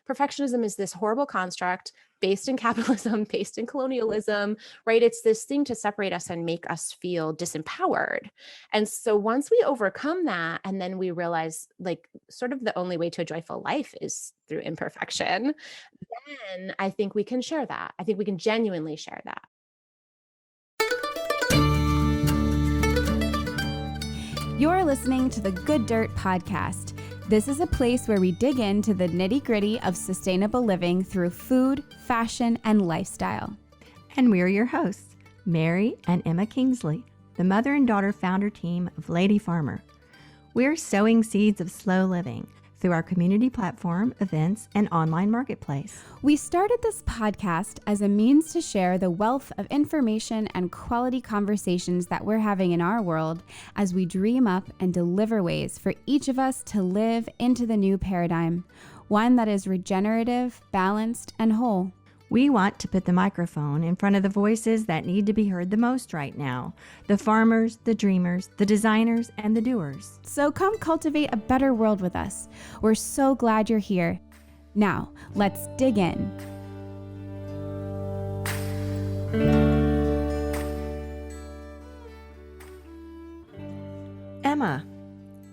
perfectionism is this horrible construct based in capitalism, based in colonialism, right? It's this thing to separate us and make us feel disempowered. And so once we overcome that, and then we realize like sort of the only way to a joyful life is through imperfection, then I think we can share that. I think we can genuinely share that. You're listening to the Good Dirt Podcast. This is a place where we dig into the nitty-gritty of sustainable living through food, fashion, and lifestyle. And we're your hosts, Mary and Emma Kingsley, the mother and daughter founder team of Lady Farmer. We're sowing seeds of slow living through our community platform, events, and online marketplace. We started this podcast as a means to share the wealth of information and quality conversations that we're having in our world as we dream up and deliver ways for each of us to live into the new paradigm, one that is regenerative, balanced, and whole. We want to put the microphone in front of the voices that need to be heard the most right now. The farmers, the dreamers, the designers, and the doers. So come cultivate a better world with us. We're so glad you're here. Now, let's dig in. Emma,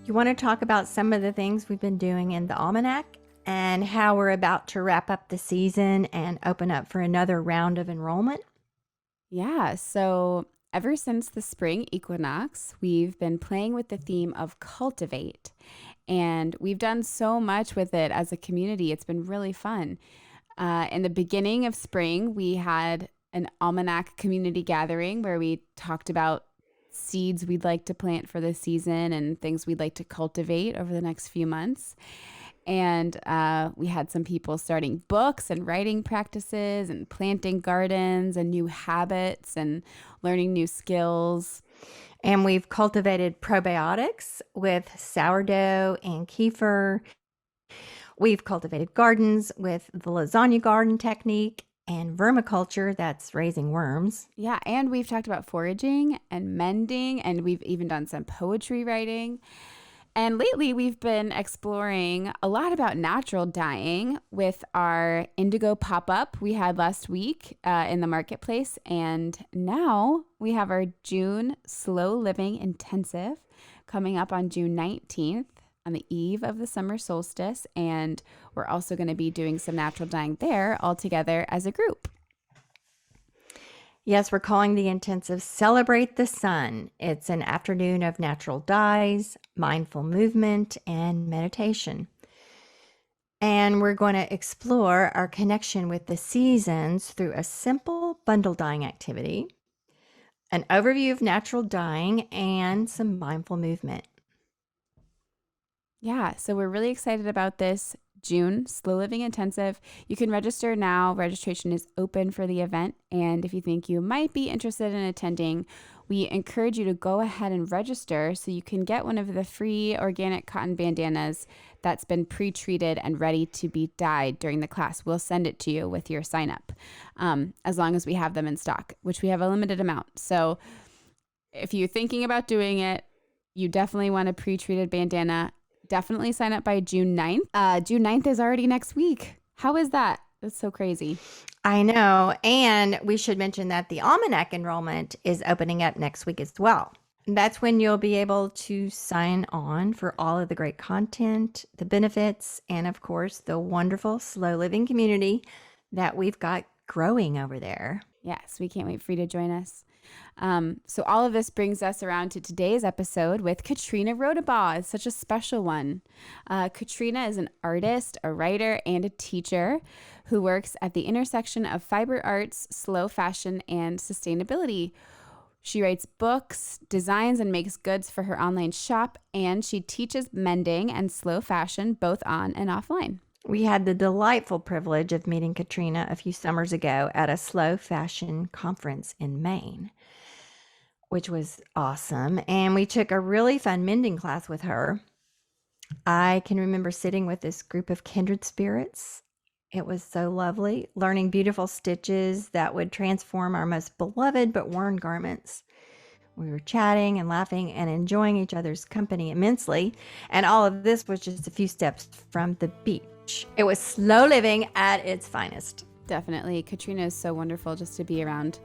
you want to talk about some of the things we've been doing in the Almanac? And how we're about to wrap up the season and open up for another round of enrollment? Yeah, so ever since the spring equinox, we've been playing with the theme of cultivate. And we've done so much with it as a community. It's been really fun. In the beginning of spring, we had an Almanac community gathering where we talked about seeds we'd like to plant for the season and things we'd like to cultivate over the next few months. And we had some people starting books and writing practices and planting gardens and new habits and learning new skills. And we've cultivated probiotics with sourdough and kefir. We've cultivated gardens with the lasagna garden technique and vermiculture, that's raising worms. Yeah, and we've talked about foraging and mending, and we've even done some poetry writing. And lately, we've been exploring a lot about natural dyeing with our indigo pop-up we had last week in the marketplace. And now we have our June Slow Living Intensive coming up on June 19th on the eve of the summer solstice. And we're also going to be doing some natural dyeing there all together as a group. Yes, we're calling the intensive Celebrate the Sun. It's an afternoon of natural dyes, mindful movement, and meditation. And we're going to explore our connection with the seasons through a simple bundle dyeing activity, an overview of natural dyeing, and some mindful movement. Yeah, so we're really excited about this June Slow Living Intensive. You can register now. Registration is open for the event. And if you think you might be interested in attending, we encourage you to go ahead and register so you can get one of the free organic cotton bandanas that's been pre-treated and ready to be dyed during the class. We'll send it to you with your sign up as long as we have them in stock, which we have a limited amount. So if you're thinking about doing it, you definitely want a pre-treated bandana. Definitely sign up by June 9th. June 9th is already next week. How is that? That's so crazy. I know. And we should mention that the Almanac enrollment is opening up next week as well. That's when you'll be able to sign on for all of the great content, the benefits, and of course, the wonderful slow living community that we've got growing over there. Yes, we can't wait for you to join us. So all of this brings us around to today's episode with Katrina Rodabaugh. It's such a special one. Katrina is an artist, a writer, and a teacher who works at the intersection of fiber arts, slow fashion, and sustainability. She writes books, designs, and makes goods for her online shop, and she teaches mending and slow fashion both on and offline. We had the delightful privilege of meeting Katrina a few summers ago at a slow fashion conference in Maine, which was awesome. And we took a really fun mending class with her. I can remember sitting with this group of kindred spirits. It was so lovely, learning beautiful stitches that would transform our most beloved but worn garments. We were chatting and laughing and enjoying each other's company immensely. And all of this was just a few steps from the beach much. It was slow living at its finest. Definitely. Katrina is so wonderful just to be around.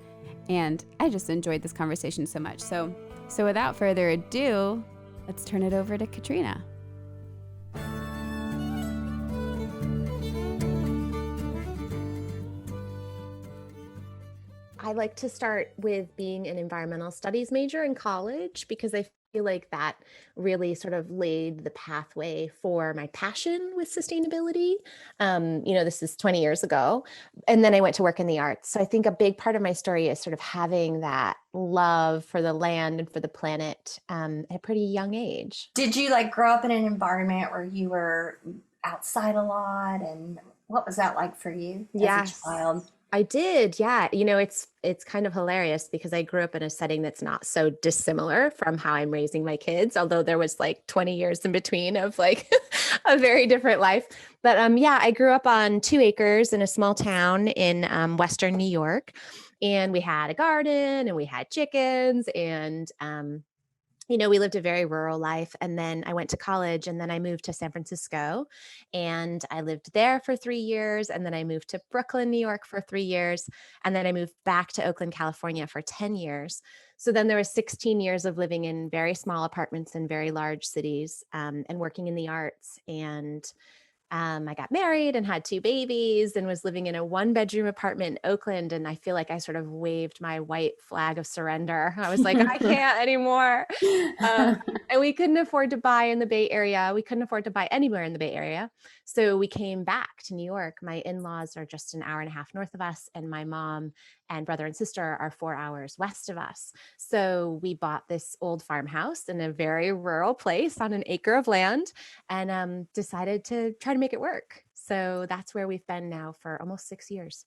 And I just enjoyed this conversation so much. So without further ado, let's turn it over to Katrina. I like to start with being an environmental studies major in college because I feel like that really sort of laid the pathway for my passion with sustainability. This is 20 years ago. And then I went to work in the arts. So I think a big part of my story is sort of having that love for the land and for the planet at a pretty young age. Did you like grow up in an environment where you were outside a lot? And what was that like for you as Yes. a child? I did. Yeah. It's kind of hilarious because I grew up in a setting that's not so dissimilar from how I'm raising my kids, although there was like 20 years in between of like a very different life. But yeah, I grew up on 2 acres in a small town in Western New York, and we had a garden and we had chickens and we lived a very rural life. And then I went to college and then I moved to San Francisco and I lived there for 3 years. And then I moved to Brooklyn, New York for 3 years. And then I moved back to Oakland, California for 10 years. So then there was 16 years of living in very small apartments in very large cities and working in the arts. And I got married and had 2 babies and was living in a 1-bedroom apartment in Oakland. And I feel like I sort of waved my white flag of surrender. I was like, I can't anymore. And we couldn't afford to buy in the Bay Area. We couldn't afford to buy anywhere in the Bay Area. So we came back to New York. My in-laws are just an hour and a half north of us. And my mom and brother and sister are 4 hours west of us. So we bought this old farmhouse in a very rural place on an acre of land and decided to try to make it work. So that's where we've been now for almost 6 years.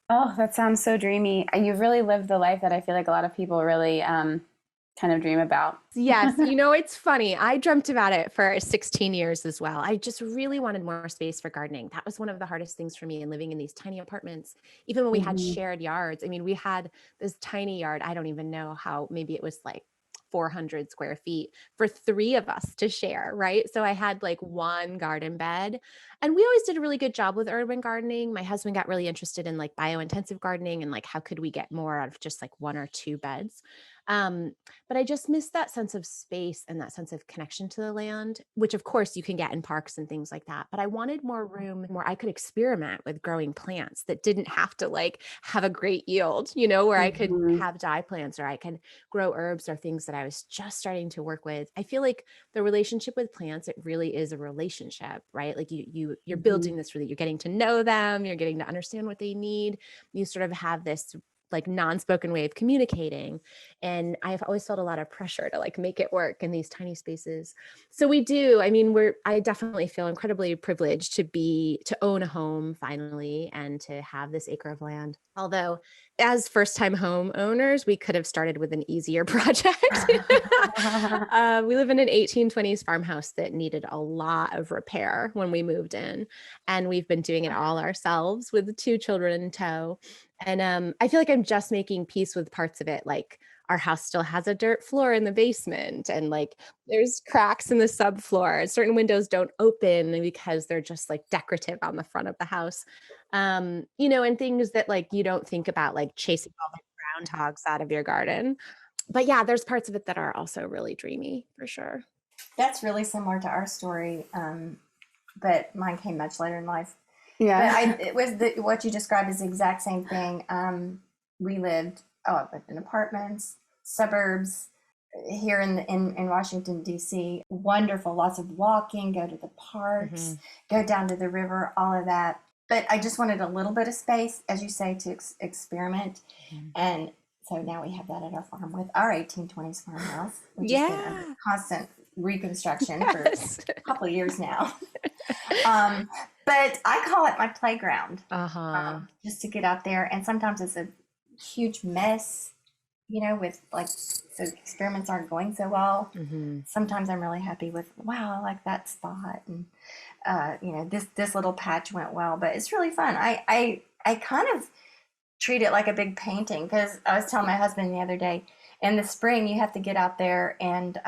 Oh, that sounds so dreamy. You've really lived the life that I feel like a lot of people really kind of dream about. Yes. It's funny. I dreamt about it for 16 years as well. I just really wanted more space for gardening. That was one of the hardest things for me in living in these tiny apartments. Even when we had shared yards, we had this tiny yard. I don't even know how, maybe it was like 400 square feet for 3 of us to share, right? So I had like one garden bed, and we always did a really good job with urban gardening. My husband got really interested in like biointensive gardening and like how could we get more out of just like 1 or 2 beds. Um, but I just missed that sense of space and that sense of connection to the land, which of course you can get in parks and things like that. But I wanted more room where I could experiment with growing plants that didn't have to like have a great yield, where I could have dye plants or I could grow herbs or things that I was just starting to work with. I feel like the relationship with plants, it really is a relationship, right? Like you're building this really, you're getting to know them, you're getting to understand what they need. You sort of have this like non-spoken way of communicating. And I've always felt a lot of pressure to like make it work in these tiny spaces. So we do, I definitely feel incredibly privileged to own a home finally and to have this acre of land. Although as first-time home owners, we could have started with an easier project. We live in an 1820s farmhouse that needed a lot of repair when we moved in. And we've been doing it all ourselves with 2 children in tow. And I feel like I'm just making peace with parts of it. Like our house still has a dirt floor in the basement and like there's cracks in the subfloor. Certain windows don't open because they're just like decorative on the front of the house. And things that like you don't think about, like chasing all the groundhogs out of your garden. But yeah, there's parts of it that are also really dreamy for sure. That's really similar to our story, but mine came much later in life. Yeah. But it was what you described is the exact same thing. We lived in apartments, suburbs here in Washington, D.C. Wonderful, lots of walking, go to the parks, go down to the river, all of that. But I just wanted a little bit of space, as you say, to experiment. And so now we have that at our farm with our 1820s farmhouse, which has been a constant reconstruction for a couple of years now. But I call it my playground, just to get out there. And sometimes it's a huge mess, with like, so experiments aren't going so well. Sometimes I'm really happy with, wow, I like that spot. And, this little patch went well, but it's really fun. I kind of treat it like a big painting, because I was telling my husband the other day, in the spring, you have to get out there and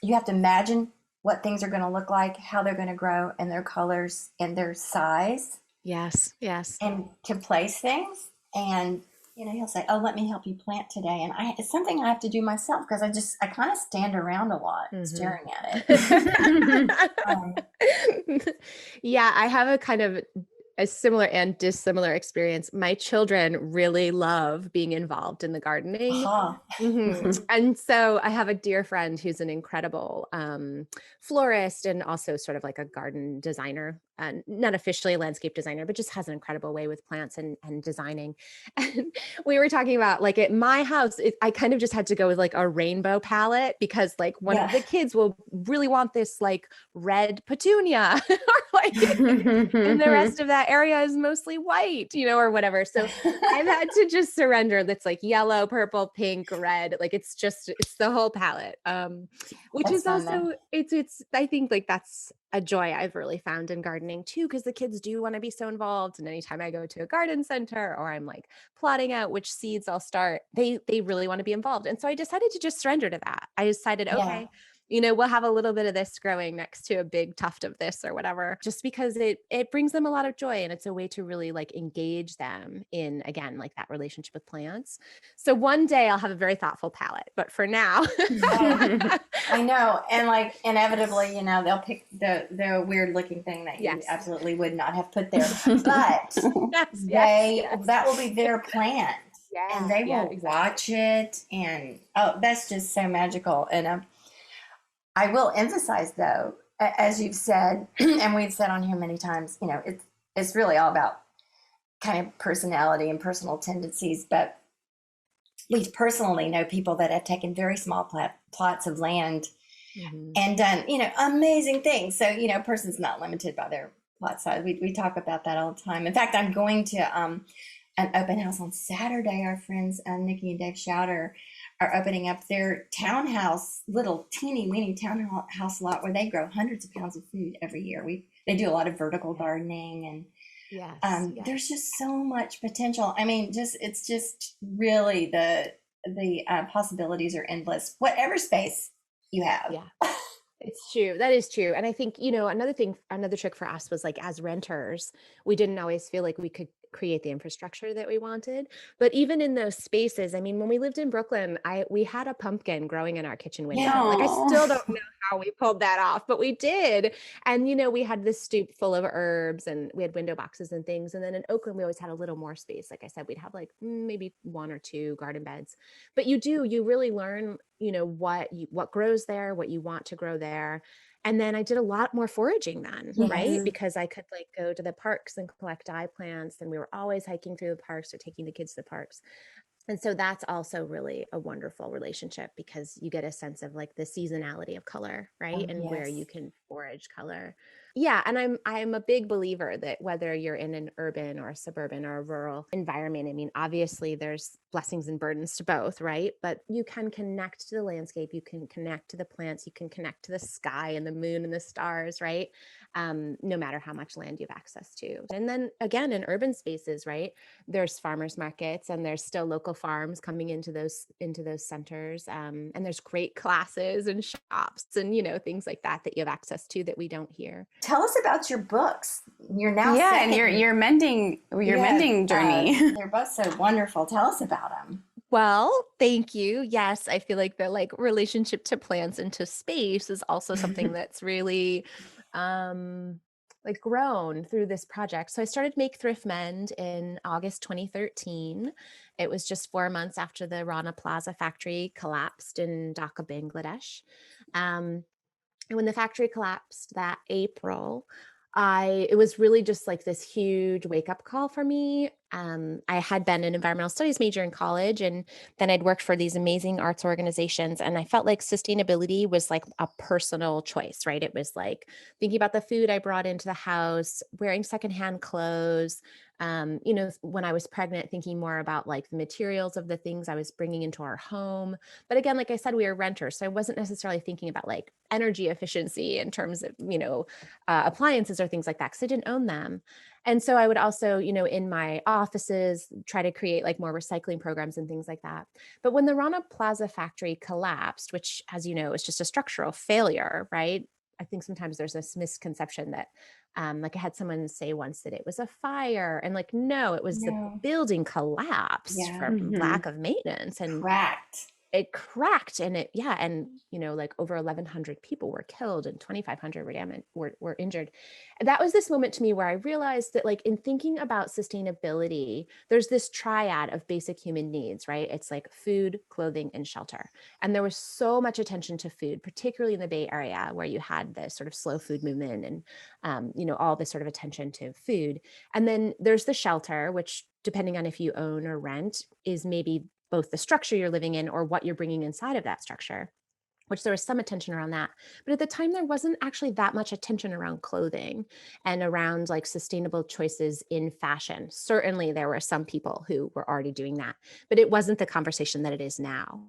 you have to imagine what things are going to look like, how they're going to grow, and their colors and their size, Yes. Yes. and to place things. And he'll say, "Oh, let me help you plant today." And it's something I have to do myself because I kind of stand around a lot Mhm. staring at it. um, Yeah, I have a kind of a similar and dissimilar experience. My children really love being involved in the gardening. aha. And so I have a dear friend who's an incredible florist and also sort of like a garden designer, and not officially a landscape designer, but just has an incredible way with plants and designing. And we were talking about like at my house, I kind of just had to go with like a rainbow palette because like one of Yeah. the kids will really want this like red petunia or like, and the rest of that area is mostly white, or whatever. So I've had to just surrender. That's like yellow, purple, pink, red. Like it's the whole palette. Which That's is fun though. also it's I think like that's a joy I've really found in gardening too, because the kids do want to be so involved. And anytime I go to a garden center or I'm like plotting out which seeds I'll start, they really want to be involved. And so I decided to just surrender to that. I decided, Yeah. okay, we'll have a little bit of this growing next to a big tuft of this or whatever, just because it brings them a lot of joy and it's a way to really like engage them in, again, like that relationship with plants. So one day I'll have a very thoughtful palette, but for now, Oh, I know. And like inevitably, they'll pick the weird looking thing that you yes, absolutely would not have put there. But yes, yes, yes. that will be their plant, and Yeah, they yeah, will exactly. watch it. And oh, that's just so magical. And I will emphasize though, as you've said, and we've said on here many times, it's really all about kind of personality and personal tendencies. But we personally know people that have taken very small plots of land Mhm. and done, amazing things. So, a person's not limited by their plot size. We talk about that all the time. In fact, I'm going to an open house on Saturday. Our friends, Nikki and Dave Schouder, are opening up their townhouse, little teeny weeny townhouse lot where they grow hundreds of pounds of food every year. They do a lot of vertical gardening, and Yes, there's yes. just so much potential. I mean, it's just really the possibilities are endless. Whatever space you have. Yeah. It's true. That is true. And I think, another trick for us was like as renters, we didn't always feel like we could create the infrastructure that we wanted. But even in those spaces, I mean, when we lived in Brooklyn, we had a pumpkin growing in our kitchen Yeah. window. Like I still don't know how we pulled that off, but we did. And we had this stoop full of herbs and we had window boxes and things. And then in Oakland, we always had a little more space. Like I said, we'd have like maybe one or two garden beds. But you really learn what grows there, what you want to grow there. And then I did a lot more foraging then, Yes. right? Because I could like go to the parks and collect eye plants, and we were always hiking through the parks or taking the kids to the parks. And so that's also really a wonderful relationship because you get a sense of like the seasonality of color, right? Oh, And where you yes. can forage color. Yeah, and I'm a big believer that whether you're in an urban or a suburban or a rural environment, I mean, obviously there's blessings and burdens to both, right? But you can connect to the landscape, you can connect to the plants, you can connect to the sky and the moon and the stars, right? No matter how much land you have access to. And then again, in urban spaces, right? There's farmers markets and there's still local farms coming into those centers, and there's great classes and shops and things like that you have access to that we don't here. Tell us about your books. You're now Yeah, and second. your mending journey. They're both so wonderful. Tell us about them. Well, thank you. Yes, I feel like the like relationship to plants and to space is also something that's really um like grown through this project. So I started Make Thrift Mend in August 2013. It was just 4 months after the Rana Plaza factory collapsed in Dhaka, Bangladesh. Um, and when the factory collapsed that April, it was really just like this huge wake up call for me. I had been an environmental studies major in college, and then I'd worked for these amazing arts organizations. And I felt like sustainability was like a personal choice, right? It was like thinking about the food I brought into the house, wearing secondhand clothes. When I was pregnant, thinking more about like the materials of the things I was bringing into our home. But again, like I said, we were renters. So I wasn't necessarily thinking about like energy efficiency in terms of, appliances or things like that, because I didn't own them. And so I would also, in my offices, try to create like more recycling programs and things like that. But when the Rana Plaza factory collapsed, which, as you know, is just a structural failure, right? I think sometimes there's this misconception that, like I had someone say once that it was a fire, and like, no, it was the No. building collapsed Yeah. from lack of maintenance, and Cracked. it cracked, and and like over 1,100 people were killed and 2,500 were injured. And that was this moment to me where I realized that, like, in thinking about sustainability, there's this triad of basic human needs, right? It's like food, clothing, and shelter. And there was so much attention to food, particularly in the Bay Area, where you had this sort of slow food movement and all this sort of attention to food. And then there's the shelter, which, depending on if you own or rent, is maybe both the structure you're living in or what you're bringing inside of that structure, which there was some attention around that. But at the time, there wasn't actually that much attention around clothing and around like sustainable choices in fashion. Certainly, there were some people who were already doing that, but it wasn't the conversation that it is now.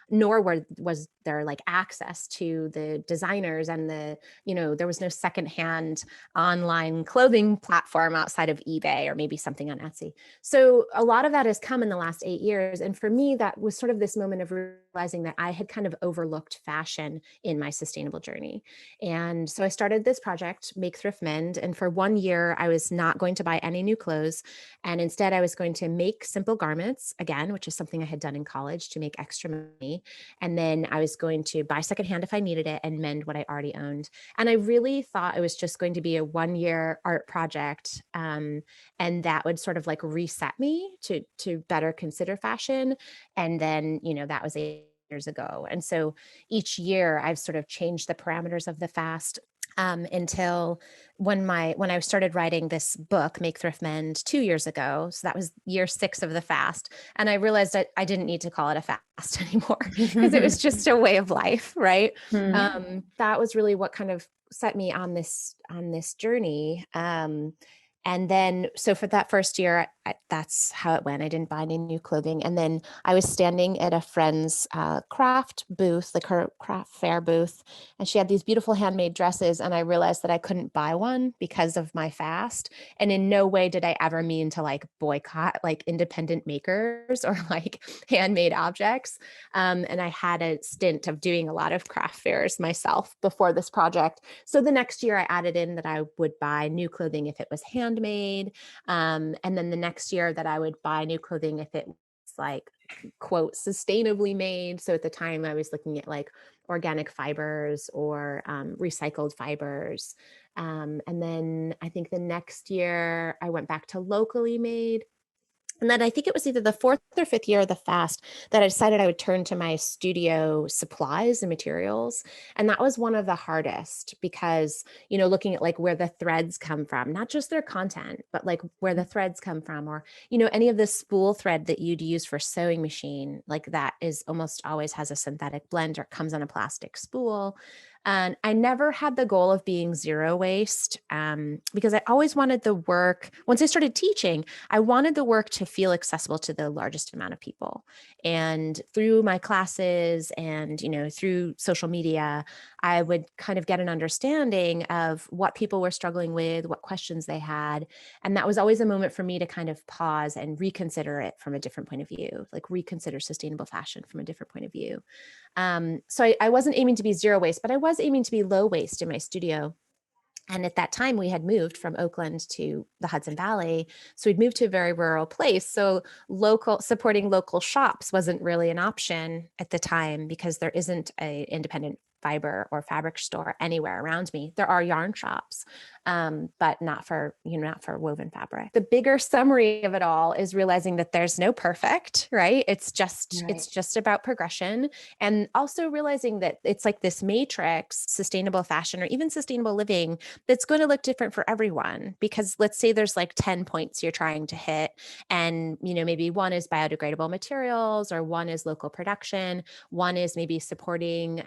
Nor was there like access to the designers and there was no secondhand online clothing platform outside of eBay or maybe something on Etsy. So a lot of that has come in the last 8 years. And for me, that was sort of this moment of realizing that I had kind of overlooked fashion in my sustainable journey. And so I started this project, Make Thrift Mend. And for 1 year, I was not going to buy any new clothes. And instead, I was going to make simple garments again, which is something I had done in college to make extra money. And then I was going to buy secondhand if I needed it and mend what I already owned. And I really thought it was just going to be a 1 year art project. And that would sort of like reset me to better consider fashion. And then, that was 8 years ago. And so each year I've sort of changed the parameters of the fast, until when I started writing this book, Make Thrift Mend, 2 years ago. So that was year 6 of the fast. And I realized that I didn't need to call it a fast anymore because it was just a way of life, right? That was really what kind of set me on this journey. And then, so for that first year, that's how it went. I didn't buy any new clothing. And then I was standing at a friend's craft booth, like her craft fair booth, and she had these beautiful handmade dresses. And I realized that I couldn't buy one because of my fast. And in no way did I ever mean to like boycott like independent makers or like handmade objects. And I had a stint of doing a lot of craft fairs myself before this project. So the next year I added in that I would buy new clothing if it was handmade. And then the next year that I would buy new clothing if it was like, quote, sustainably made. So at the time I was looking at like organic fibers or recycled fibers. And then I think the next year I went back to locally made. And then I think it was either the 4th or 5th year of the fast that I decided I would turn to my studio supplies and materials. And that was one of the hardest because, looking at like where the threads come from, not just their content, but like where the threads come from, or, any of the spool thread that you'd use for sewing machine, like that is almost always has a synthetic blend or comes on a plastic spool. And I never had the goal of being zero waste, because I always wanted the work, once I started teaching, I wanted the work to feel accessible to the largest amount of people. And through my classes and, through social media, I would kind of get an understanding of what people were struggling with, what questions they had. And that was always a moment for me to kind of pause and reconsider it from a different point of view, like reconsider sustainable fashion from a different point of view. So I wasn't aiming to be zero waste, but I was aiming to be low waste in my studio. And at that time, we had moved from Oakland to the Hudson Valley. So we'd moved to a very rural place. So supporting local shops wasn't really an option at the time because there isn't an independent fiber or fabric store anywhere around me. There are yarn shops, but not for woven fabric. The bigger summary of it all is realizing that there's no perfect, right? It's just about progression. And also realizing that it's like this matrix, sustainable fashion or even sustainable living, that's going to look different for everyone. Because let's say there's like 10 points you're trying to hit, and maybe one is biodegradable materials, or one is local production, one is maybe supporting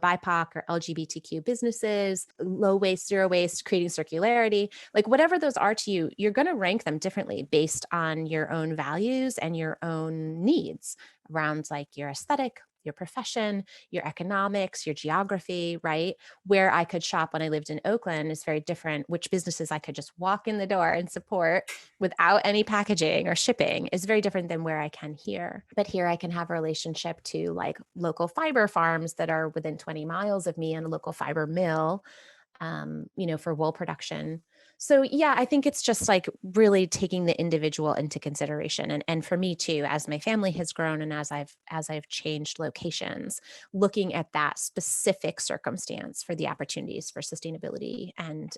BIPOC or LGBTQ businesses, low waste, zero waste, creating circularity, like whatever those are to you, you're going to rank them differently based on your own values and your own needs around like your aesthetic, your profession, your economics, your geography, right? Where I could shop when I lived in Oakland is very different. Which businesses I could just walk in the door and support without any packaging or shipping is very different than where I can here. But here I can have a relationship to like local fiber farms that are within 20 miles of me and a local fiber mill, for wool production. So yeah, I think it's just like really taking the individual into consideration. And for me too, as my family has grown and as I've changed locations, looking at that specific circumstance for the opportunities for sustainability and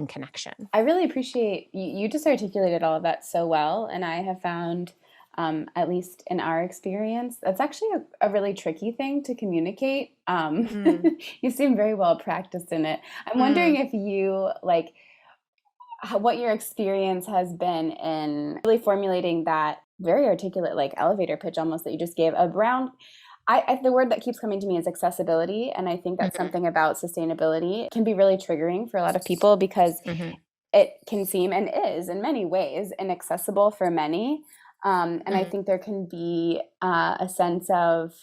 connection. I really appreciate you just articulated all of that so well. And I have found, at least in our experience, that's actually a really tricky thing to communicate. Mm, You seem very well practiced in it. I'm wondering mm, if you like what your experience has been in really formulating that very articulate, like elevator pitch almost that you just gave around. The word that keeps coming to me is accessibility. And I think that's mhm, something about sustainability can be really triggering for a lot of people because mhm, it can seem and is in many ways inaccessible for many. And I mhm. think there can be a sense of,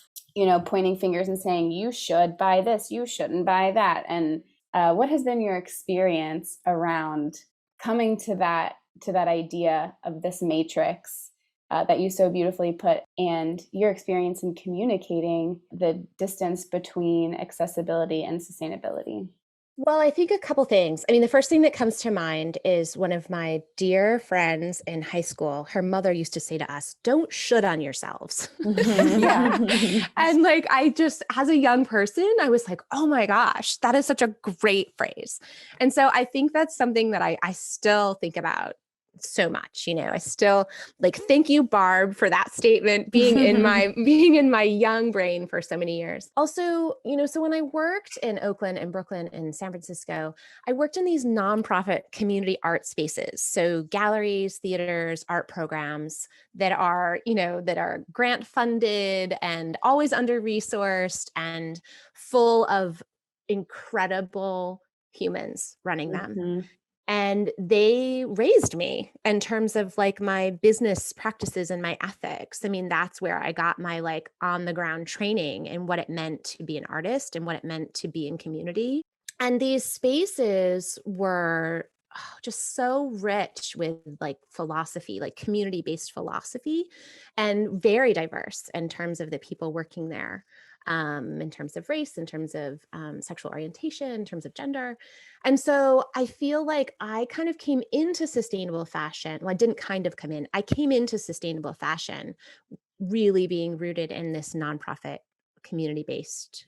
pointing fingers and saying, you should buy this, you shouldn't buy that. And what has been your experience around coming to that idea of this matrix that you so beautifully put, and your experience in communicating the distance between accessibility and sustainability? Well, I think a couple things. I mean, the first thing that comes to mind is one of my dear friends in high school. Her mother used to say to us, "Don't should on yourselves." Yeah. And like, I just, as a young person, I was like, oh my gosh, that is such a great phrase. And so I think that's something that I still think about so much. I still like, thank you, Barb, for that statement being in my being in my young brain for so many years. Also, so when I worked in Oakland and Brooklyn and San Francisco, I worked in these nonprofit community art spaces. So galleries, theaters, art programs that are grant funded and always under resourced and full of incredible humans running them. Mhm. And they raised me in terms of like my business practices and my ethics. I mean, that's where I got my like on the ground training and what it meant to be an artist and what it meant to be in community. And these spaces were just so rich with like philosophy, like community based philosophy, and very diverse in terms of the people working there, in terms of race, in terms of sexual orientation, in terms of gender. And so I feel like I kind of came into sustainable fashion. Well, I didn't kind of come in, I came into sustainable fashion really being rooted in this nonprofit community based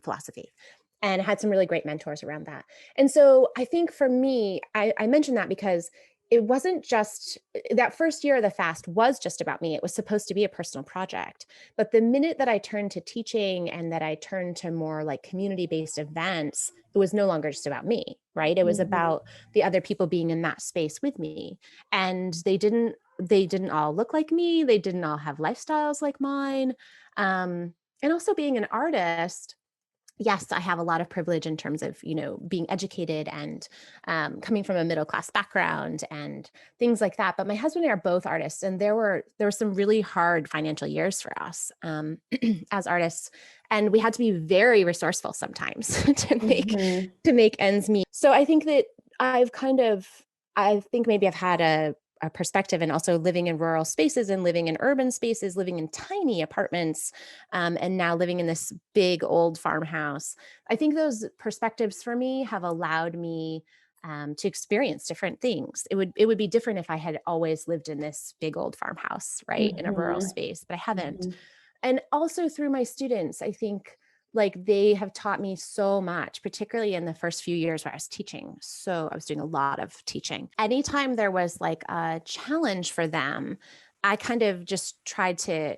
philosophy, and had some really great mentors around that. And so I think for me, I mentioned that because it wasn't just that first year of the fast was just about me. It was supposed to be a personal project. But the minute that I turned to teaching and that I turned to more like community based events, it was no longer just about me, right? It was Mhm. about the other people being in that space with me. And they didn't all look like me. They didn't all have lifestyles like mine. And also being an artist, yes, I have a lot of privilege in terms of, being educated and coming from a middle class background and things like that. But my husband and I are both artists, and there were some really hard financial years for us as artists, and we had to be very resourceful sometimes to make Mhm. to make ends meet. So I think that I think maybe I've had a perspective, and also living in rural spaces and living in urban spaces, living in tiny apartments, and now living in this big old farmhouse. I think those perspectives for me have allowed me to experience different things. It would be different if I had always lived in this big old farmhouse, right, in a rural Mhm. space, but I haven't. Mhm. And also through my students, I think like they have taught me so much, particularly in the first few years where I was teaching. So I was doing a lot of teaching. Anytime there was like a challenge for them, I kind of just tried to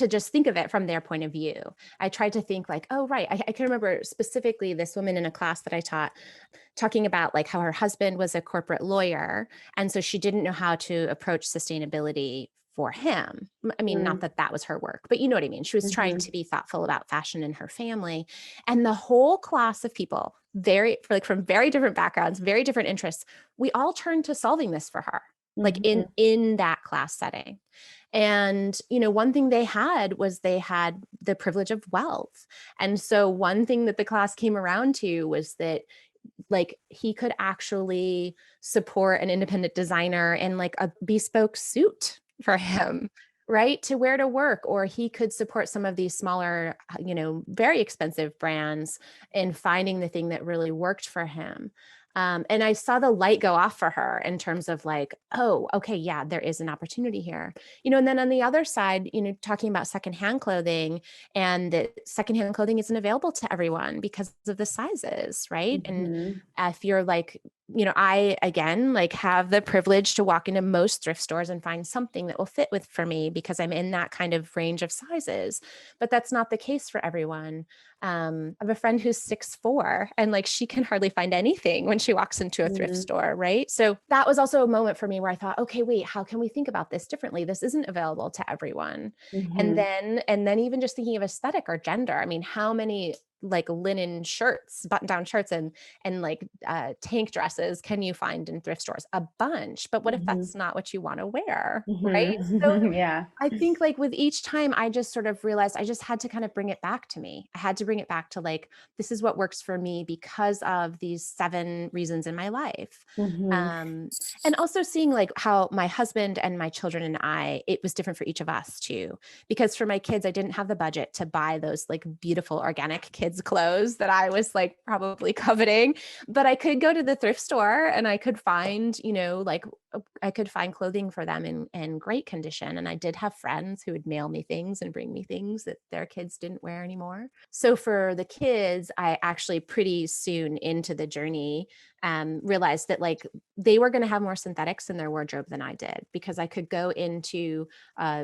just think of it from their point of view. I tried to think like, oh, right. I can remember specifically this woman in a class that I taught talking about like how her husband was a corporate lawyer. And so she didn't know how to approach sustainability for him. I mean, not Mm. that that was her work, but you know what I mean? She was trying Mhm. to be thoughtful about fashion in her family. And the whole class of people, from very different backgrounds, very different interests, we all turned to solving this for her. like in that class setting. And, one thing they had was they had the privilege of wealth. And so one thing that the class came around to was that like he could actually support an independent designer in like a bespoke suit for him, right, to wear to work, or he could support some of these smaller, very expensive brands in finding the thing that really worked for him. And I saw the light go off for her in terms of like, oh, okay, yeah, there is an opportunity here. And then on the other side, talking about secondhand clothing, and that secondhand clothing isn't available to everyone because of the sizes, right? And if you're like, I again like have the privilege to walk into most thrift stores and find something that will fit with for me because I'm in that kind of range of sizes. But that's not the case for everyone. I have a friend who's 6'4", and like she can hardly find anything when she walks into a thrift store, right? So that was also a moment for me where I thought, okay, wait, how can we think about this differently? This isn't available to everyone. And then even just thinking of aesthetic or gender. I mean, how many like linen shirts, button-down shirts and like tank dresses can you find in thrift stores? A bunch. But what if that's not what you want to wear, right? So Yeah. I think like with each time, I just sort of realized I just had to kind of bring it back to me. I had to bring it back to like, this is what works for me because of these 7 reasons in my life. And also seeing like how my husband and my children and I, it was different for each of us too. Because for my kids, I didn't have the budget to buy those like beautiful organic kids clothes that I was like probably coveting, but I could go to the thrift store and I could find, like I could find clothing for them in great condition. And I did have friends who would mail me things and bring me things that their kids didn't wear anymore. So for the kids, I actually pretty soon into the journey realized that like they were going to have more synthetics in their wardrobe than I did, because I could go into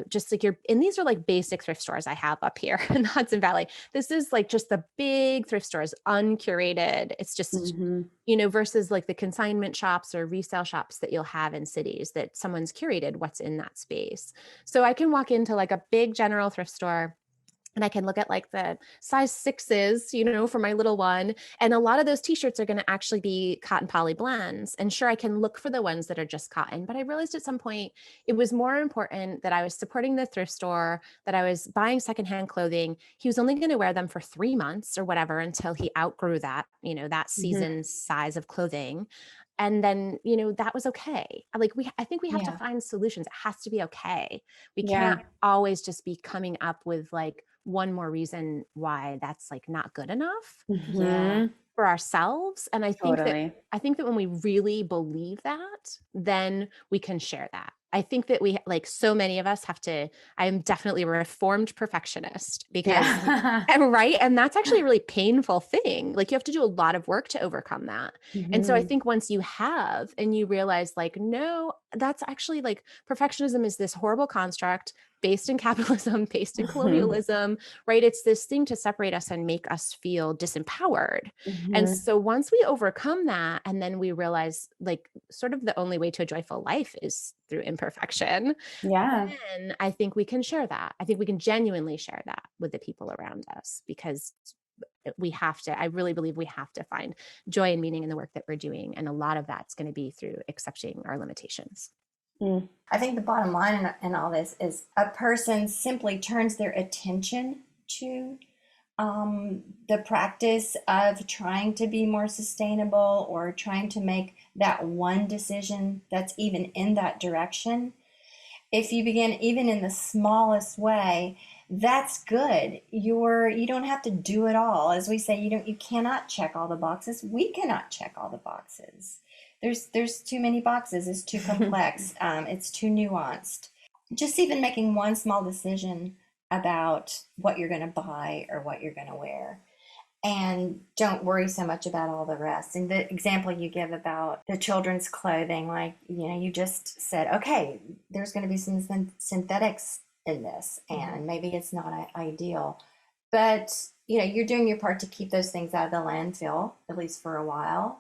just like and these are like basic thrift stores I have up here in the Hudson Valley. This is like just the big thrift stores, uncurated. It's just, versus like the consignment shops or resale shops that you'll have in cities that someone's curated what's in that space. So I can walk into like a big general thrift store and I can look at like the size 6s, for my little one. And a lot of those t-shirts are going to actually be cotton poly blends. And sure, I can look for the ones that are just cotton, but I realized at some point it was more important that I was supporting the thrift store, that I was buying secondhand clothing. He was only going to wear them for 3 months or whatever until he outgrew that, that season size of clothing. And then, that was okay. Like I think we have to find solutions. It has to be okay. We can't always just be coming up with like one more reason why that's like not good enough for ourselves. And I think that when we really believe that, then we can share that. I think that we, like so many of us, have to, I am definitely a reformed perfectionist because, right. And that's actually a really painful thing. Like you have to do a lot of work to overcome that. And so I think once you have, and you realize like, no, that's actually like perfectionism is this horrible construct based in capitalism, based in colonialism, right? It's this thing to separate us and make us feel disempowered. And so once we overcome that, and then we realize like sort of the only way to a joyful life is through imperfection, then I think we can share that. I think we can genuinely share that with the people around us, because we have to, I really believe we have to find joy and meaning in the work that we're doing. And a lot of that's going to be through accepting our limitations. I think the bottom line in all this is a person simply turns their attention to the practice of trying to be more sustainable, or trying to make that one decision that's even in that direction. If you begin even in the smallest way, that's good. You don't have to do it all. As we say, you cannot check all the boxes. We cannot check all the boxes. There's too many boxes. It's too complex. It's too nuanced. Just even making one small decision about what you're going to buy or what you're going to wear, and don't worry so much about all the rest. And the example you give about the children's clothing, like, you just said, okay, there's going to be some synthetics in this, and maybe it's not ideal, but you're doing your part to keep those things out of the landfill, at least for a while.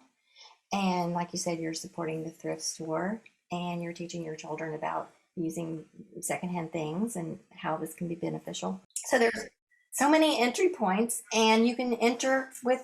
And like you said, you're supporting the thrift store, and you're teaching your children about using secondhand things and how this can be beneficial. So there's so many entry points, and you can enter with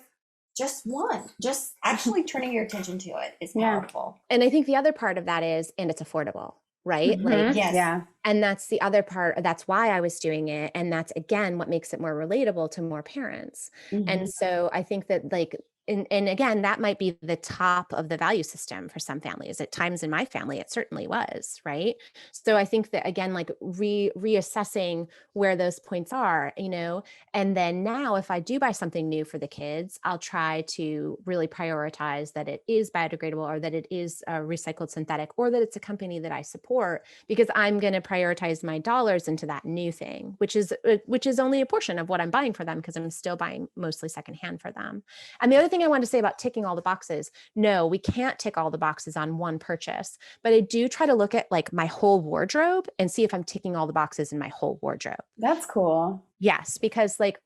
just one, just actually turning your attention to it is powerful. And I think the other part of that is, and it's affordable, right? Like, Yes. Yeah. and that's the other part. That's why I was doing it. And that's again what makes it more relatable to more parents. And so I think that like, and again, that might be the top of the value system for some families. At times in my family, it certainly was, right? So I think that again, like reassessing where those points are, you know, and then now if I do buy something new for the kids, I'll try to really prioritize that it is biodegradable or that it is recycled synthetic or that it's a company that I support, because I'm going to prioritize my dollars into that new thing, which is only a portion of what I'm buying for them because I'm still buying mostly secondhand for them. And the other thing I wanted to say about ticking all the boxes, no, we can't tick all the boxes on one purchase, but I do try to look at like my whole wardrobe and see if I'm ticking all the boxes in my whole wardrobe. That's cool. Yes, because like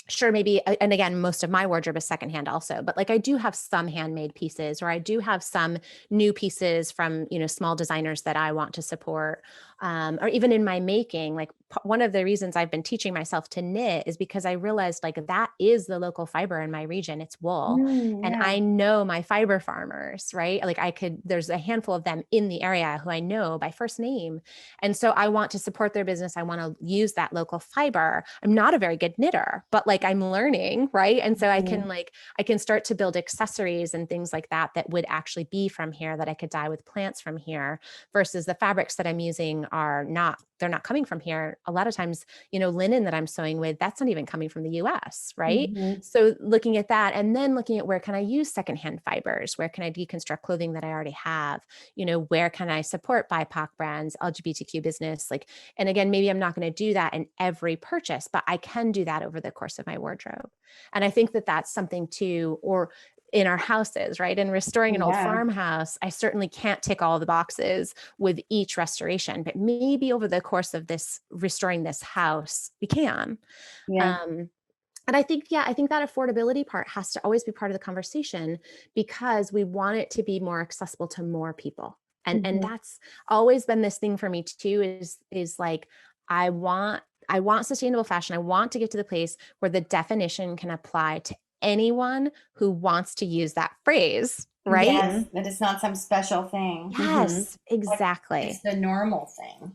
sure, maybe, and again, most of my wardrobe is secondhand also, but like I do have some handmade pieces, or I do have some new pieces from, you know, small designers that I want to support. Or even in my making, like one of the reasons I've been teaching myself to knit is because I realized like that is the local fiber in my region. It's wool. And I know my fiber farmers, right? Like there's a handful of them in the area who I know by first name. And so I want to support their business. I want to use that local fiber. I'm not a very good knitter, but like I'm learning, right? And so I can start to build accessories and things like that that would actually be from here, that I could dye with plants from here, versus the fabrics that I'm using they're not coming from here. A lot of times, you know, linen that I'm sewing with, that's not even coming from the US, right? So looking at that and then looking at where can I use secondhand fibers? Where can I deconstruct clothing that I already have? You know, where can I support BIPOC brands, LGBTQ business? Like, and again, maybe I'm not going to do that in every purchase, but I can do that over the course of my wardrobe. And I think that that's something too, or in our houses, right? And restoring an old farmhouse, I certainly can't tick all the boxes with each restoration, but maybe over the course of this restoring this house, we can. And I think that affordability part has to always be part of the conversation, because we want it to be more accessible to more people. And that's always been this thing for me too, is like, I want sustainable fashion. I want to get to the place where the definition can apply to anyone who wants to use that phrase, right? Yes, that it's not some special thing. Yes, exactly. It's the normal thing.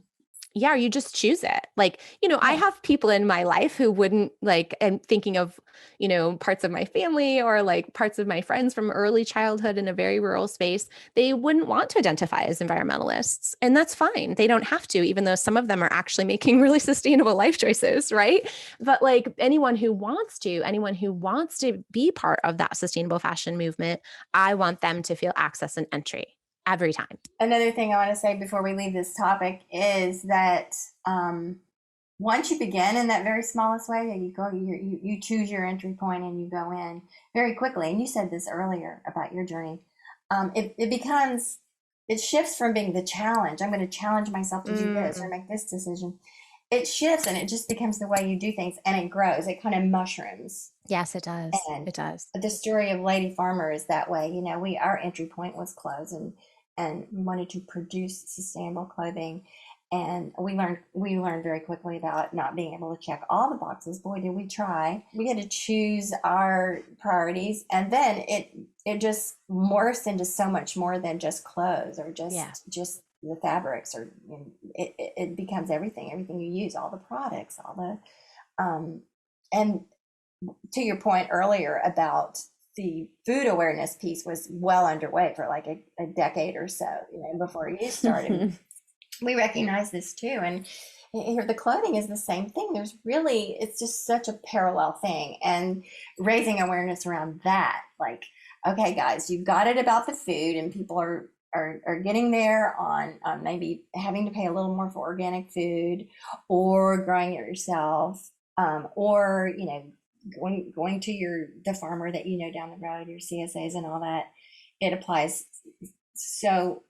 Yeah, you just choose it. Like, you know, I have people in my life who wouldn't like, and thinking of, you know, parts of my family or like parts of my friends from early childhood in a very rural space, they wouldn't want to identify as environmentalists. And that's fine. They don't have to, even though some of them are actually making really sustainable life choices, right? But like anyone who wants to be part of that sustainable fashion movement, I want them to feel access and entry every time. Another thing I want to say before we leave this topic is that once you begin in that very smallest way, you choose your entry point and you go in very quickly. And you said this earlier about your journey. It shifts from being the challenge. I'm going to challenge myself to do this or make this decision. It shifts and it just becomes the way you do things, and it grows. It kind of mushrooms. Yes, it does. And it does. The story of Lady Farmer is that way. You know, our entry point was clothes, and we wanted to produce sustainable clothing. And we learned very quickly about not being able to check all the boxes. Boy, did we try. We had to choose our priorities. And then it just morphs into so much more than just clothes or just the fabrics, or you know, it becomes everything you use, all the products, all the, and to your point earlier about the food awareness piece was well underway for like a decade or so, you know, before you started. We recognize this too. And here, the clothing is the same thing. It's just such a parallel thing. And raising awareness around that, like, okay, guys, you've got it about the food, and people are getting there on maybe having to pay a little more for organic food or growing it yourself, or, you know, going to the farmer that you know down the road, your CSAs and all that. It applies so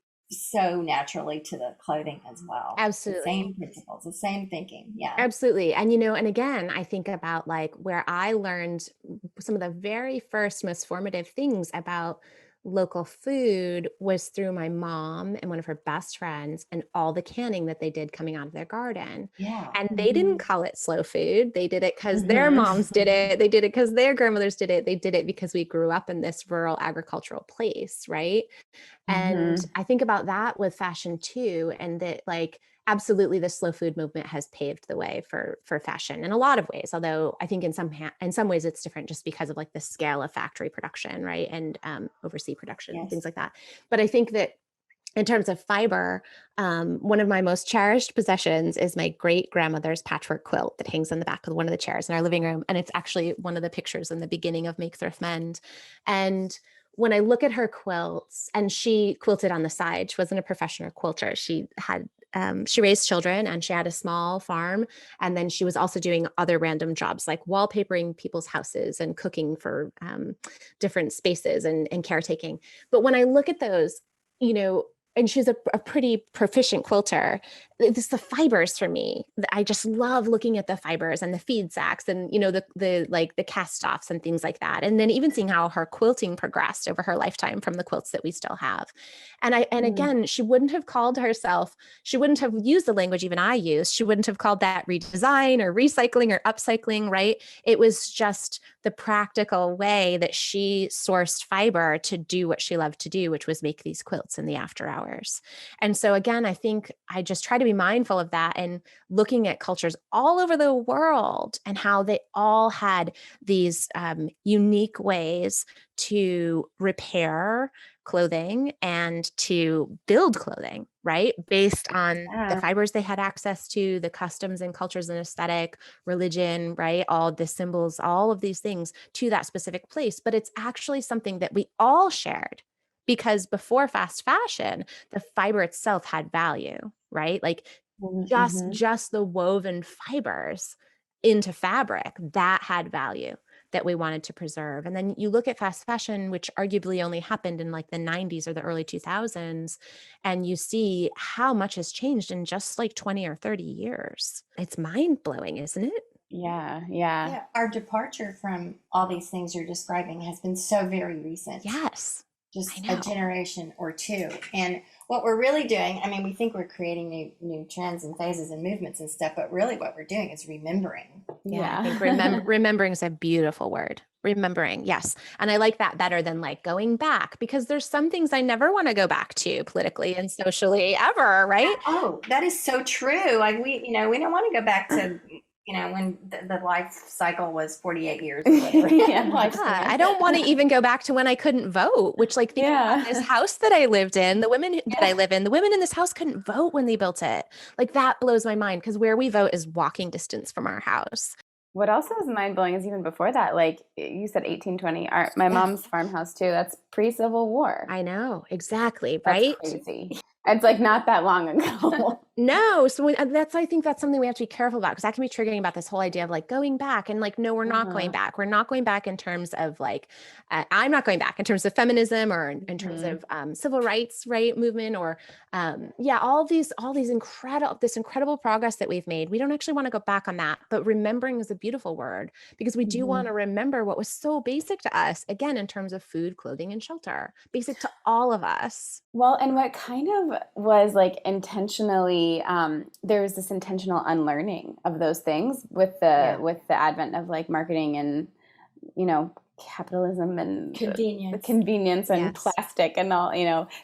naturally to the clothing as well. Absolutely. The same principles, the same thinking. Yeah. Absolutely. And, you know, and again, I think about like where I learned some of the very first most formative things about local food was through my mom and one of her best friends and all the canning that they did coming out of their garden. Yeah. And they didn't call it slow food. They did it because their Mhm. moms did it. They did it because their grandmothers did it. They did it because we grew up in this rural agricultural place, right? And Mhm. I think about that with fashion too, and that like absolutely the slow food movement has paved the way for fashion in a lot of ways. Although I think in some ways it's different just because of like the scale of factory production, right, and overseas production, Yes. things like that. But I think that in terms of fiber, one of my most cherished possessions is my great grandmother's patchwork quilt that hangs on the back of one of the chairs in our living room. And it's actually one of the pictures in the beginning of Make Thrift Mend. And when I look at her quilts, and she quilted on the side, she wasn't a professional quilter. She raised children and she had a small farm. And then she was also doing other random jobs like wallpapering people's houses and cooking for different spaces and caretaking. But when I look at those, you know, and she's a pretty proficient quilter. It's the fibers for me. I just love looking at the fibers and the feed sacks and the like the cast offs and things like that. And then even seeing how her quilting progressed over her lifetime from the quilts that we still have. And again, she wouldn't have called herself, she wouldn't have used the language even I use. She wouldn't have called that redesign or recycling or upcycling, right? It was just the practical way that she sourced fiber to do what she loved to do, which was make these quilts in the after hours. And so, again, I think I just try to be mindful of that and looking at cultures all over the world and how they all had these unique ways to repair clothing and to build clothing, right? Based on the Yeah. fibers they had access to, the customs and cultures and aesthetic, religion, right? All the symbols, all of these things to that specific place. But it's actually something that we all shared because before fast fashion, the fiber itself had value, right? Like Mhm. just the woven fibers into fabric that had value that we wanted to preserve. And then you look at fast fashion, which arguably only happened in like the 90s or the early 2000s, and you see how much has changed in just like 20 or 30 years. It's mind blowing, isn't it? Yeah, yeah. Yeah, our departure from all these things you're describing has been so very recent, Yes, I just a know. generation or two. And what we're really doing, I mean, we think we're creating new trends and phases and movements and stuff, but really what we're doing is remembering. Yeah, I think Yeah. remembering is a beautiful word. Remembering, yes. And I like that better than like going back because there's some things I never want to go back to politically and socially ever, right? Oh, that is so true. Like we don't want to go back to, when the life cycle was 48 years or whatever. Yeah, Yeah, I lifespan. don't want to even go back to when I couldn't vote, which like thinking about this Yeah. house that I lived in, the women that I Yeah. live in, the women in this house couldn't vote when they built it. Like that blows my mind because where we vote is walking distance from our house. What also is mind blowing is even before that, like you said, 1820. My Yeah. mom's farmhouse too. That's pre-Civil War. I know, exactly, That's right? crazy. It's like not that long ago. No, so I think that's something we have to be careful about because that can be triggering about this whole idea of like going back and like no, we're not going Uh-huh. back. We're not going back in terms of like I'm not going back in terms of feminism or in terms Mhm. of civil rights right movement or yeah, all these incredible progress that we've made. We don't actually want to go back on that, but remembering is a beautiful word because we do want Mhm. to remember what was so basic to us again in terms of food, clothing, and shelter, basic to all of us. Well, and what kind of was like intentionally, there was this intentional unlearning of those things Yeah. with the advent of like marketing and capitalism and the Convenience. convenience and Yes. plastic and all.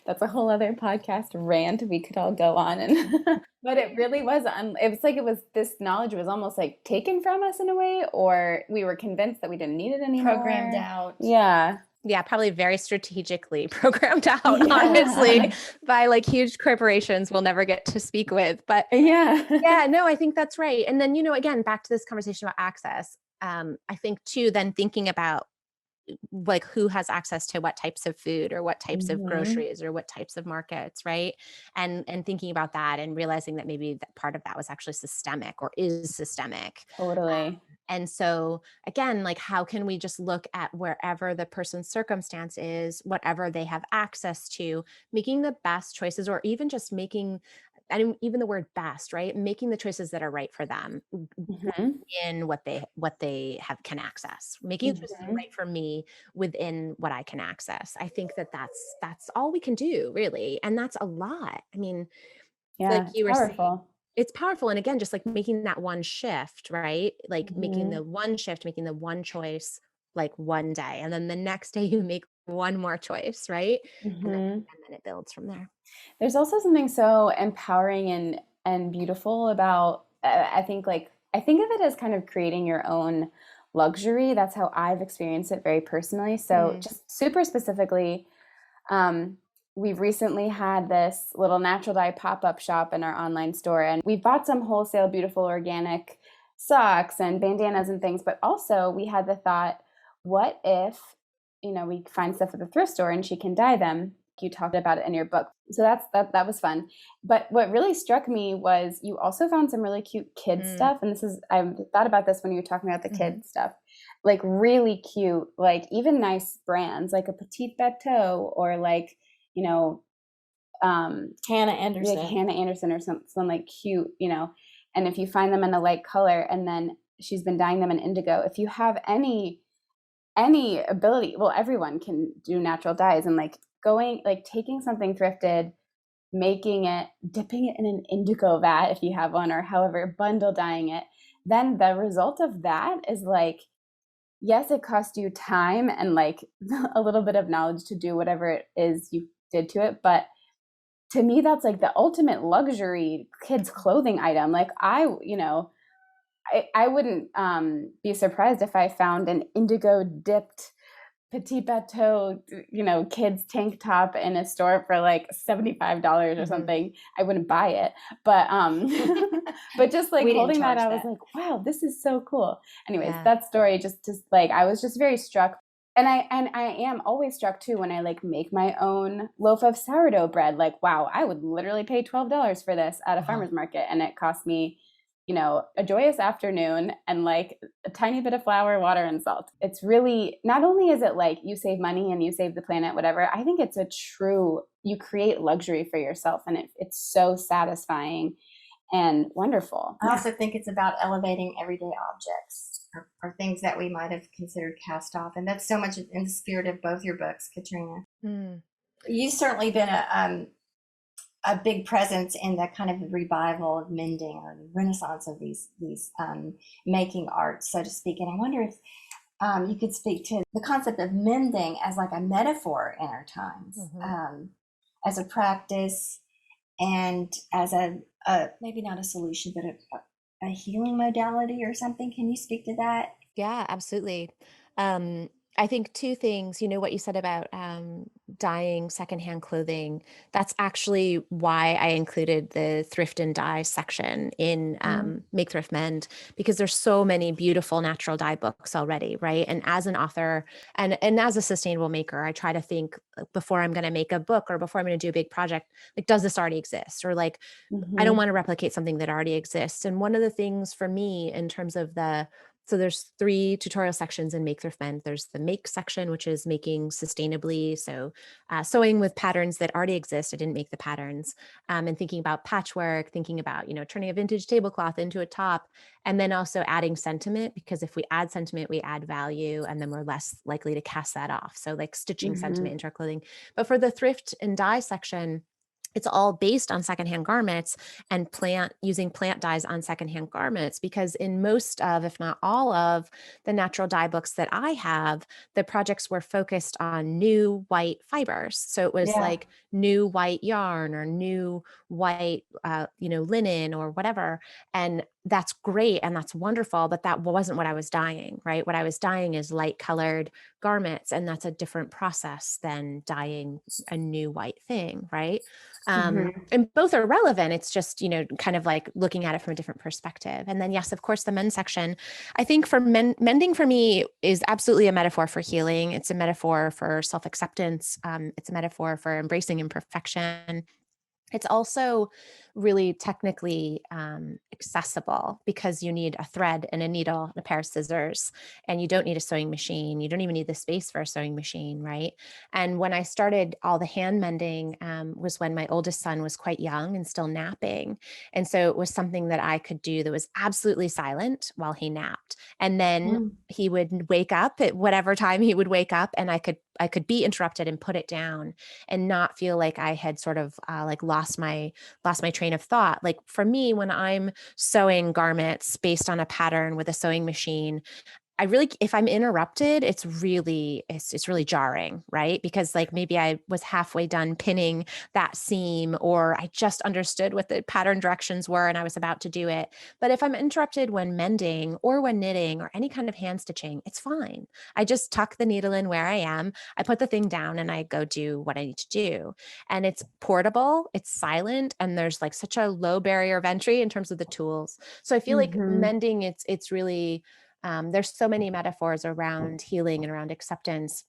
That's a whole other podcast rant we could all go on. And but it really was. It was like this knowledge was almost like taken from us in a way, or we were convinced that we didn't need it anymore. Programmed out. Yeah. Yeah, probably very strategically programmed out, Yeah. honestly, by like huge corporations we'll never get to speak with. But Yeah. yeah, no, I think that's right. And then, again, back to this conversation about access. I think too, then thinking about like who has access to what types of food or what types of Mhm. groceries or what types of markets, right? And thinking about that and realizing that maybe that part of that was actually systemic or is systemic. Totally. And so, again, like, how can we just look at wherever the person's circumstance is, whatever they have access to, making the best choices, or even just making and even the word best, right? Making the choices that are right for them Mhm. in what they have can access. Making the choices that are Mhm. right for me within what I can access. I think that that's all we can do, really, and that's a lot. I mean, like Yeah, it's you were saying, powerful. it's powerful. And again, just like making that one shift, right? Like making Mhm. the one shift, making the one choice, like one day. And then the next day you make one more choice, right? Mhm. And then it builds from there. There's also something so empowering and beautiful about I think of it as kind of creating your own luxury. That's how I've experienced it very personally. So Mm, just super specifically, um, we've recently had this little natural dye pop-up shop in our online store, and we bought some wholesale beautiful organic socks and bandanas and things, but also we had the thought, what if, we find stuff at the thrift store and she can dye them? You talked about it in your book. So that was fun. But what really struck me was you also found some really cute kid mm, stuff. And I thought about this when you were talking about the mhm. kid stuff, like really cute, like even nice brands, like a Petite Bateau or like, you know, Hannah like Anderson. Hannah Anderson or some like cute. And if you find them in a light color and then she's been dyeing them in indigo, if you have any ability, well, everyone can do natural dyes and like going, like taking something thrifted, making it, dipping it in an indigo vat if you have one, or however, bundle dyeing it, then the result of that is like, yes, it cost you time and like a little bit of knowledge to do whatever it is you did to it. But to me, that's like the ultimate luxury kids clothing item. Like I wouldn't be surprised if I found an indigo dipped Petit Bateau, kids tank top in a store for like $75 or Mhm. something. I wouldn't buy it, but but just like We didn't holding that, charge I was that. like, wow, this is so cool. Anyways, Yeah. that story just like I was just very struck. And I am always struck too when I like make my own loaf of sourdough bread. Like, wow, I would literally pay $12 for this at a Uh-huh. farmer's market, and it cost me, a joyous afternoon and like a tiny bit of flour, water, and salt. It's really, not only is it like you save money and you save the planet, whatever, I think it's you create luxury for yourself, and it's so satisfying and wonderful. I also think it's about elevating everyday objects or things that we might have considered cast off. And that's so much in the spirit of both your books, Katrina. Mm, You've certainly been a big presence in the kind of revival of mending or the renaissance of these making arts, so to speak. And I wonder if you could speak to the concept of mending as like a metaphor in our times, mhm. as a practice, and as maybe not a solution, but a healing modality or something. Can you speak to that? Yeah, absolutely. Um, I think two things, what you said about dyeing secondhand clothing, that's actually why I included the thrift and dye section in Mm-hmm. Make Thrift Mend, because there's so many beautiful natural dye books already, right? And as an author and as a sustainable maker, I try to think before I'm going to make a book or before I'm going to do a big project, like, does this already exist? Or like, I don't Mm-hmm. want to replicate something that already exists. And one of the things for me in terms of so there's three tutorial sections in Make Thrift Mend. There's the make section, which is making sustainably. So sewing with patterns that already exist. I didn't make the patterns. And thinking about patchwork, thinking about, turning a vintage tablecloth into a top, and then also adding sentiment, because if we add sentiment, we add value, and then we're less likely to cast that off. So like stitching Mm-hmm. sentiment into our clothing. But for the thrift and dye section, it's all based on secondhand garments and using plant dyes on secondhand garments, because in most of, if not all of, the natural dye books that I have, the projects were focused on new white fibers. So it was Yeah. like new white yarn or new white, linen or whatever. And that's great and that's wonderful, but that wasn't what I was dyeing, right? What I was dyeing is light colored garments, and that's a different process than dyeing a new white thing, right? Mm-hmm. And both are relevant. It's just, kind of like looking at it from a different perspective. And then, yes, of course, the men's section, I think for mending for me is absolutely a metaphor for healing. It's a metaphor for self-acceptance. It's a metaphor for embracing imperfection. It's also really technically accessible because you need a thread and a needle and a pair of scissors, and you don't need a sewing machine. You don't even need the space for a sewing machine, right? And when I started all the hand mending was when my oldest son was quite young and still napping. And so it was something that I could do that was absolutely silent while he napped. And then Mm. he would wake up at whatever time he would wake up, and I could be interrupted and put it down and not feel like I had sort of like lost my train of thought. Like for me, when I'm sewing garments based on a pattern with a sewing machine, I really, if I'm interrupted, it's really jarring, right? Because like maybe I was halfway done pinning that seam, or I just understood what the pattern directions were and I was about to do it. But if I'm interrupted when mending or when knitting or any kind of hand stitching, it's fine. I just tuck the needle in where I am, I put the thing down, and I go do what I need to do. And it's portable, it's silent, and there's like such a low barrier of entry in terms of the tools. So I feel like Mhm. mending, it's really there's so many metaphors around healing and around acceptance.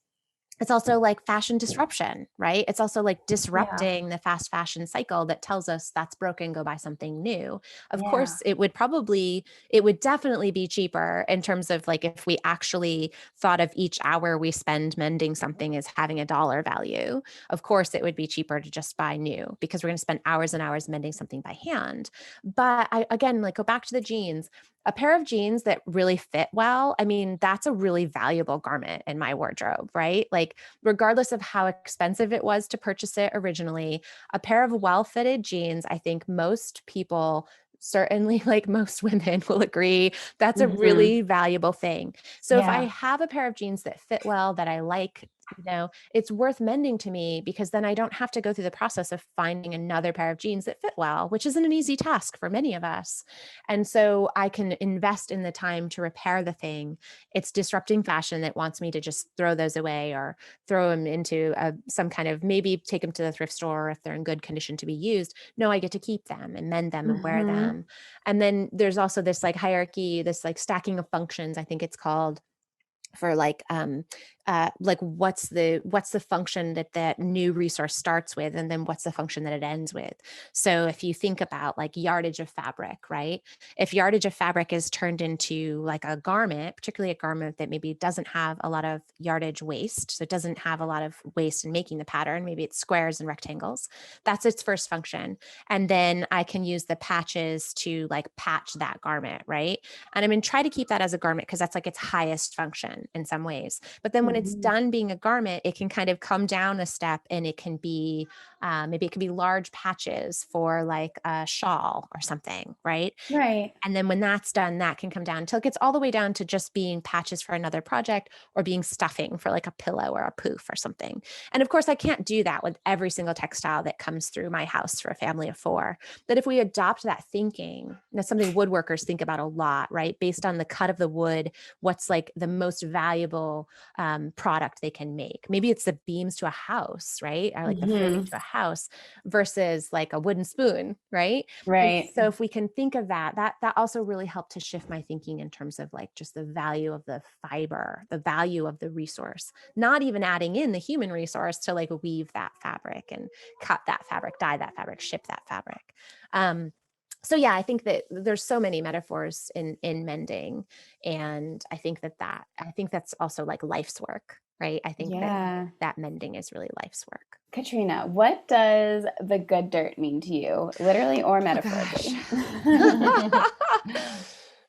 It's also like fashion disruption, right? It's also like Yeah. disrupting the fast fashion cycle that tells us that's broken, go buy something new. Of Yeah. course, it would definitely be cheaper in terms of like if we actually thought of each hour we spend mending something as having a dollar value. Of course, it would be cheaper to just buy new because we're going to spend hours and hours mending something by hand. But I, again, like go back to the jeans. A pair of jeans that really fit well, I mean, that's a really valuable garment in my wardrobe, right? Like, regardless of how expensive it was to purchase it originally, a pair of well fitted jeans, I think most people, certainly like most women, will agree that's a Mhm. really valuable thing. So if I Yeah. have a pair of jeans that fit well, that I like, it's worth mending to me because then I don't have to go through the process of finding another pair of jeans that fit well, which isn't an easy task for many of us. And so I can invest in the time to repair the thing. It's disrupting fashion that wants me to just throw those away or throw them into some kind of, maybe take them to the thrift store if they're in good condition to be used. No, I get to keep them and mend them and wear Mhm. them. And then there's also this like hierarchy, this like stacking of functions, I think it's called, for like what's the function that that new resource starts with, and then what's the function that it ends with. So if you think about like yardage of fabric, right? If yardage of fabric is turned into like a garment, particularly a garment that maybe doesn't have a lot of yardage waste, so it doesn't have a lot of waste in making the pattern, maybe it's squares and rectangles, that's its first function. And then I can use the patches to like patch that garment, right? And I'm going to try to keep that as a garment because that's like its highest function in some ways. But then when it's Mhm. done being a garment, it can kind of come down a step, and it can be maybe it could be large patches for like a shawl or something, right? Right. And then when that's done, that can come down until it gets all the way down to just being patches for another project or being stuffing for like a pillow or a poof or something. And of course, I can't do that with every single textile that comes through my house for a family of four. But if we adopt that thinking, that's something woodworkers think about a lot, right? Based on the cut of the wood, what's like the most valuable product they can make. Maybe it's the beams to a house, right? Or like the framing Mhm. to a house versus like a wooden spoon, right? And Right. so if we can think of that also really helped to shift my thinking in terms of like just the value of the fiber, the value of the resource, not even adding in the human resource to like weave that fabric and cut that fabric, dye that fabric, ship that fabric. Um, so yeah, I think that there's so many metaphors in mending, and I think that's also like life's work, right? I think that Yeah. that mending is really life's work. Katrina, what does the good dirt mean to you, literally or Oh gosh. metaphorically?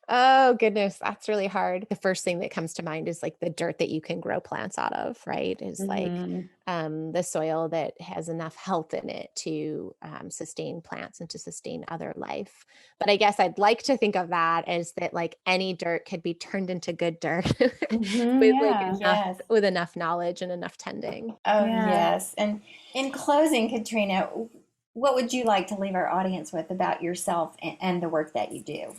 Oh goodness, that's really hard. The first thing that comes to mind is like the dirt that you can grow plants out of, right? Is like Mhm. the soil that has enough health in it to sustain plants and to sustain other life. But I guess I'd like to think of that as that like any dirt could be turned into good dirt Mhm, with like yeah. enough Yes. with enough knowledge and enough tending. Oh, Yeah. yes. And in closing, Katrina, what would you like to leave our audience with about yourself and the work that you do?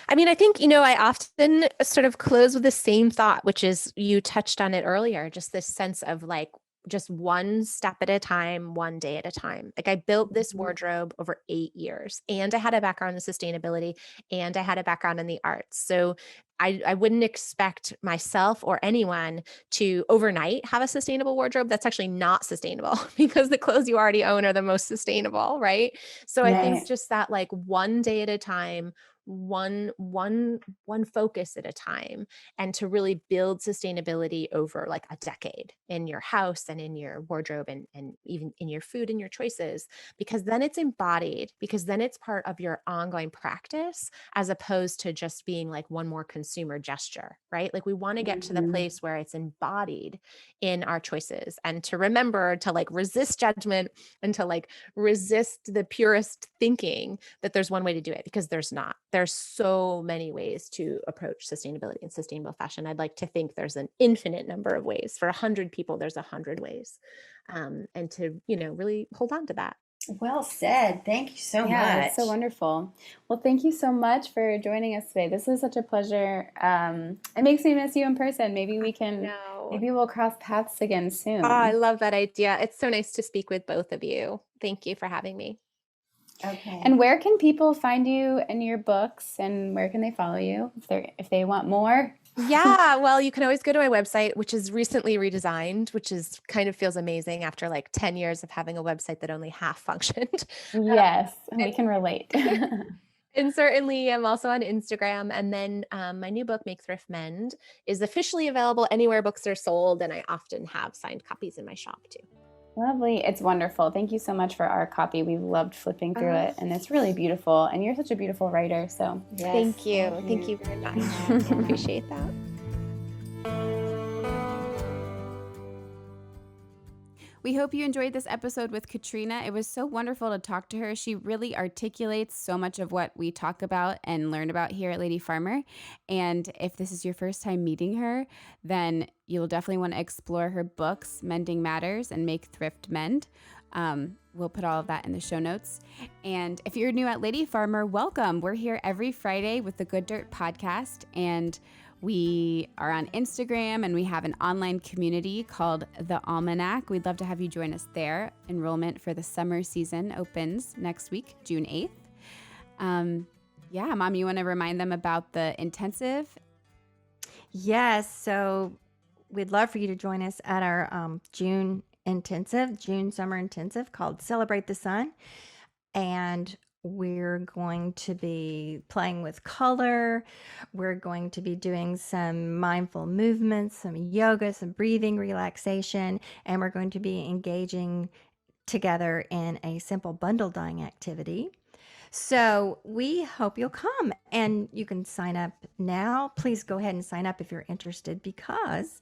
I mean, I think, I often sort of close with the same thought, which is you touched on it earlier, just this sense of like just one step at a time, one day at a time. Like I built this Mhm. wardrobe over 8 years, and I had a background in sustainability, and I had a background in the arts. So I wouldn't expect myself or anyone to overnight have a sustainable wardrobe. That's actually not sustainable because the clothes you already own are the most sustainable, right? So I think Right. just that like one day at a time, one focus at a time, and to really build sustainability over like a decade in your house and in your wardrobe and even in your food and your choices, because then it's embodied, because then it's part of your ongoing practice as opposed to just being like one more consumer gesture, right? Like we want to get to the place where it's embodied in our choices, and to remember to like resist judgment and to like resist the purest thinking that there's one way to do it, because there's not. There's so many ways to approach sustainability and sustainable fashion. I'd like to think there's an infinite number of ways. For 100 people, there's 100 ways. And to, really hold on to that. Well said. Thank you so Yeah, much. that's so wonderful. Well, thank you so much for joining us today. This is such a pleasure. It makes me miss you in person. Maybe we'll cross paths again soon. Oh, I love that idea. It's so nice to speak with both of you. Thank you for having me. Okay. And where can people find you and your books, and where can they follow you if they want more? Yeah, well, you can always go to my website, which is recently redesigned, which is kind of feels amazing after like 10 years of having a website that only half functioned. Yes, we can relate. And certainly I'm also on Instagram. And then my new book, Make Thrift Mend, is officially available anywhere books are sold. And I often have signed copies in my shop too. Lovely. It's wonderful. Thank you so much for our copy. We've loved flipping through it, and it's really beautiful. And you're such a beautiful writer. So Yes, thank you. Thank you very much. I appreciate that. We hope you enjoyed this episode with Katrina. It was so wonderful to talk to her. She really articulates so much of what we talk about and learn about here at Lady Farmer. And if this is your first time meeting her, then you'll definitely want to explore her books, Mending Matters and Make Thrift Mend. We'll put all of that in the show notes. And if you're new at Lady Farmer, welcome. We're here every Friday with the Good Dirt podcast, and we are on Instagram, and we have an online community called The Almanac. We'd love to have you join us there. Enrollment for the summer season opens next week, June 8th. Yeah, Mom, you want to remind them about the intensive? Yes. So we'd love for you to join us at our June summer intensive called Celebrate the Sun. And we're going to be playing with color. We're going to be doing some mindful movements, some yoga, some breathing relaxation, and we're going to be engaging together in a simple bundle dyeing activity. So we hope you'll come, and you can sign up now. Please go ahead and sign up if you're interested, because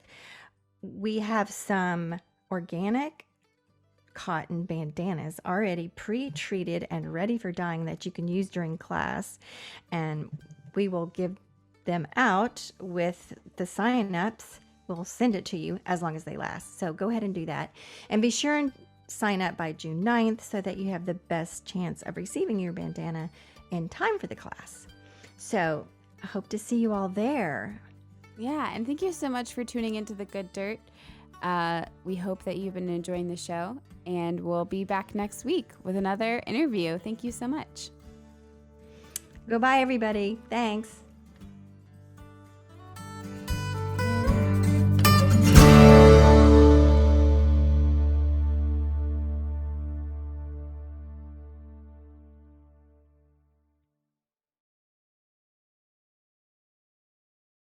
we have some organic cotton bandanas already pre-treated and ready for dyeing that you can use during class, and we will give them out with the sign-ups. We'll send it to you as long as they last. So go ahead and do that, and be sure and sign up by June 9th so that you have the best chance of receiving your bandana in time for the class. So I hope to see you all there. Yeah, and thank you so much for tuning into The Good Dirt. We hope that you've been enjoying the show, and we'll be back next week with another interview. Thank you so much. Goodbye, everybody. Thanks.